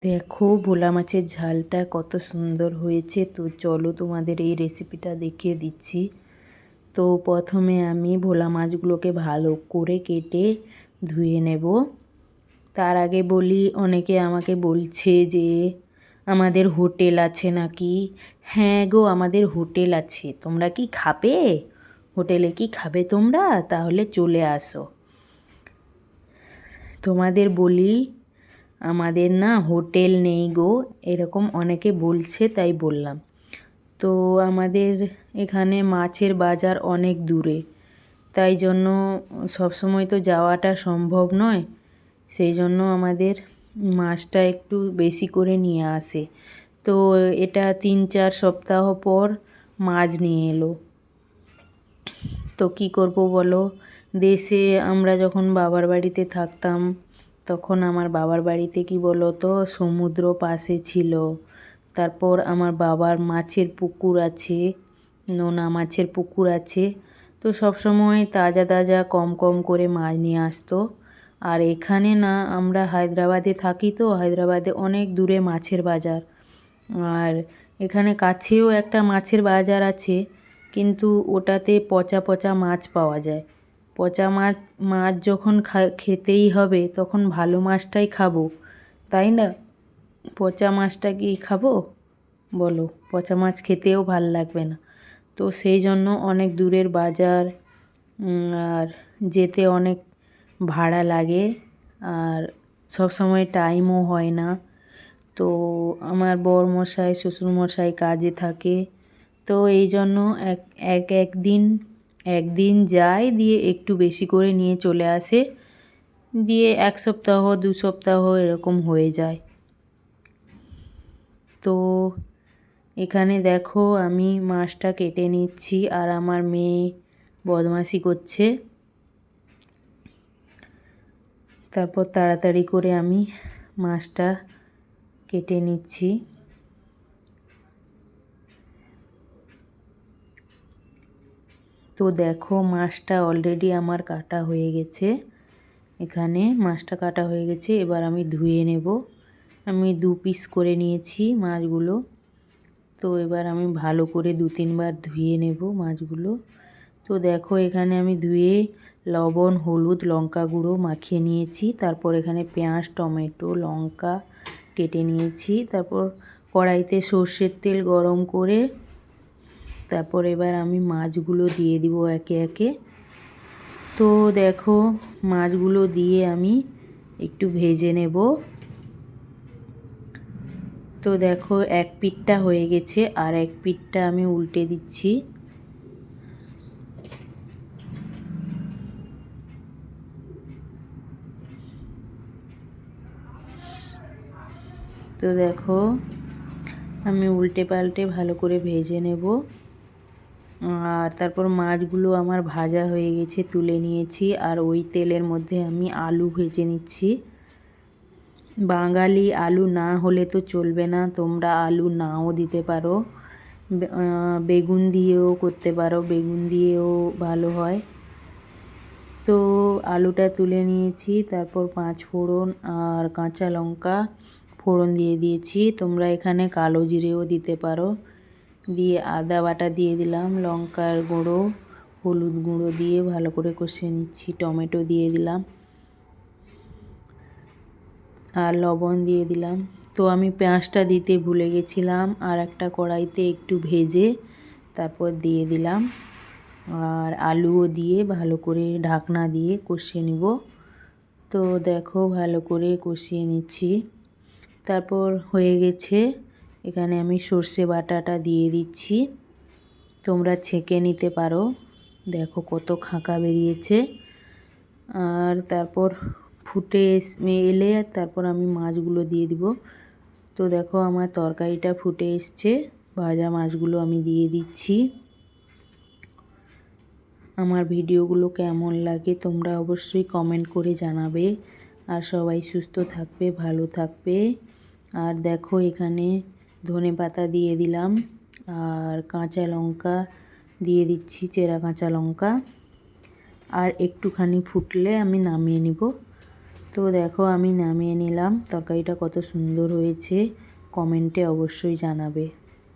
দেখো ভোলা মাছের ঝালটা কত সুন্দর হয়েছে। তো চলো তোমাদের এই রেসিপিটা দেখিয়ে দিচ্ছি। তো প্রথমে আমি ভোলা মাছগুলোকে ভালো করে কেটে ধুয়ে নেব। তার আগে বলি, অনেকে আমাকে বলছে যে আমাদের হোটেল আছে নাকি। হ্যাঁ গো, আমাদের হোটেল আছে। তোমরা কি খাবে? হোটেলে কি খাবে তোমরা? তাহলে চলে আসো। তোমাদের বলি, আমাদের না হোটেল নেই গো, এরকম অনেকে বলছে, তাই বললাম। তো আমাদের এখানে মাছের বাজার অনেক দূরে, তাই জন্য সবসময় তো যাওয়াটা সম্ভব নয়। সেই জন্য আমাদের মাছটা একটু বেশি করে নিয়ে আসে। তো এটা 3-4 সপ্তাহ পর মাছ নিয়ে এলো। তো কি করব বলো, দেশে আমরা যখন বাবার বাড়িতে থাকতাম, তখন আমার বাবার বাড়িতে কি বলো তো, সমুদ্র পাশে ছিল। তারপর আমার বাবার মাছের পুকুর আছে, নোনা মাছের পুকুর আছে। তো সব সময় তাজা তাজা কম কম করে মাছ নিয়ে আসতো। আর এখানে না, আমরা হায়দ্রাবাদে থাকি, তো হায়দ্রাবাদে অনেক দূরে মাছের বাজার। আর এখানে কাছেও একটা মাছের বাজার আছে, কিন্তু ওটাতে পচা পচা মাছ পাওয়া যায়। পচা মাছ মাছ যখন খেতেই হবে, তখন ভালো মাছটাই খাবো, তাই না? পচা মাছটা কি খাবো বলো? পচা মাছ খেতেও ভাল লাগবে না। তো সেই জন্য অনেক দূরের বাজার, আর যেতে অনেক ভাড়া লাগে, আর সব সময় টাইমও হয় না। তো আমার বরমশাই শ্বশুরমশাই কাজে থাকে, তো এই জন্য একদিন যায়, দিয়ে একটু বেশি করে নিয়ে চলে আসে, দিয়ে 1 সপ্তাহ 2 সপ্তাহ এরকম হয়ে যায়। তো এখানে দেখো আমি মাছটা কেটে নিচ্ছি, আর আমার মেয়ে বদমাশি করছে। তারপর তাড়াতাড়ি করে আমি মাছটা কেটে নিচ্ছি। তো দেখো মাছটা অলরেডি আমার কাটা হয়ে গেছে। এখানে মাছটা কাটা হয়ে গেছে, এবার আমি ধুয়ে নেব। আমি 2 পিস করে নিয়েছি মাছগুলো। তো এবার আমি ভালো করে 2-3 বার ধুয়ে নেব মাছগুলো। তো দেখো এখানে আমি ধুয়ে লবণ, হলুদ, লঙ্কা গুঁড়ো মাখিয়ে নিয়েছি। তারপর এখানে পেঁয়াজ, টমেটো, লঙ্কা কেটে নিয়েছি। তারপর কড়াইতে সর্ষের তেল গরম করে, তারপর এবার আমি মাছগুলো দিয়ে দিব একে একে। তো দেখো মাছগুলো দিয়ে আমি একটু ভেজে নেব। তো দেখো এক পিঠটা হয়ে গেছে, আর এক পিঠটা আমি উল্টে দিচ্ছি। তো দেখো আমি উল্টে পাল্টে ভালো করে ভেজে নেব। আর তারপর মাছগুলো আমার ভাজা হয়ে গেছে, তুলে নিয়েছি। আর ওই তেলের মধ্যে আমি আলু ভেজে নিচ্ছি। বাঙালি আলু না হলে তো চলবে না, তোমরা আলু নাও দিতে পারো, বেগুন দিয়েও করতে পারো, বেগুন দিয়েও ভালো হয়। তো আলুটা তুলে নিয়েছি, তারপর 5 ফোড়ন আর কাঁচা লঙ্কা ফোড়ন দিয়ে দিয়েছি। তোমরা এখানে কালো জিরেও দিতে পারো। দিয়ে আদা বাটা দিয়ে দিলাম, লঙ্কার গুঁড়ো, হলুদ গুঁড়ো দিয়ে ভালো করে কষিয়ে নিচ্ছি। টমেটো দিয়ে দিলাম, আর লবণ দিয়ে দিলাম। তো আমি পেঁয়াজটা দিতে ভুলে গেছিলাম, আর একটা কড়াইতে একটু ভেজে তারপর দিয়ে দিলাম। আর আলুও দিয়ে ভালো করে ঢাকনা দিয়ে কষিয়ে নিব। তো দেখো ভালো করে কষিয়ে নিচ্ছি। তারপর হয়ে গেছে, এখানে আমি সর্ষে বাটাটা দিয়ে দিচ্ছি। তোমরা ছেঁকে নিতে পারো, দেখো কত খাঁকা বেরিয়েছে। আর তারপর ফুটে এলে তারপর আমি মাছগুলো দিয়ে দিব। তো দেখো আমার তরকারিটা ফুটে এসছে, ভাজা মাছগুলো আমি দিয়ে দিচ্ছি। আমার ভিডিওগুলো কেমন লাগে তোমরা অবশ্যই কমেন্ট করে জানাবে। আর সবাই সুস্থ থাকবে, ভালো থাকবে। আর দেখো এখানে ধনেপাতা দিয়ে দিলাম, আর কাঁচা লঙ্কা দিয়ে দিচ্ছি, চেরা কাঁচা লঙ্কা। আর একটুখানি ফুটলে আমি নামিয়ে নিব। তো দেখো আমি নামিয়ে নিলাম। তরকারিটা কত সুন্দর হয়েছে কমেন্টে অবশ্যই জানাবে।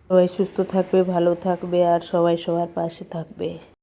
সবাই সুস্থ থাকবে, ভালো থাকবে আর সবাই সবার পাশে থাকবে।